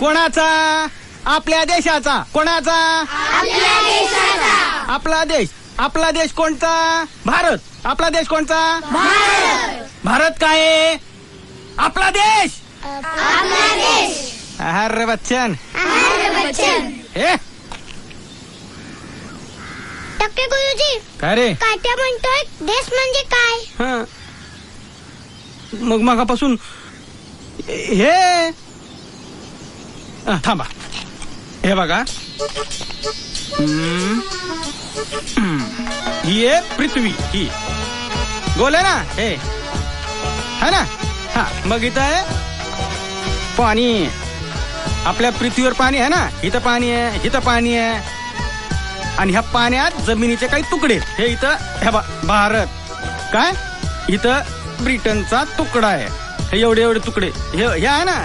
कोणाचा? आपल्या देशाचा. कोणाचा? आपल्या देशाचा. आपला देश. आपला देश कोणता? भारत. आपला देश कोणता? भारत. भारत काय आहे? आपला देश. आपला देश. अरे बच्चन. अरे बच्चन. हे टक्के गुरुजी, काय रे? काट्या म्हणतोय देश म्हणजे काय? हा. मग मगापासून हे थांबा. हे बघा. ही आहे पृथ्वी. ही गोल आहे ना. हे है ना. हा मग इथं आहे पाणी. आपल्या पृथ्वीवर पाणी आहे ना. इथं पाणी आहे, इथं पाणी आहे. आणि ह्या पाण्यात जमिनीचे काही तुकडे. हे इथं हे भारत. काय इथं ब्रिटनचा तुकडा आहे. हे एवढे एवढे तुकडे. हे आहे ना.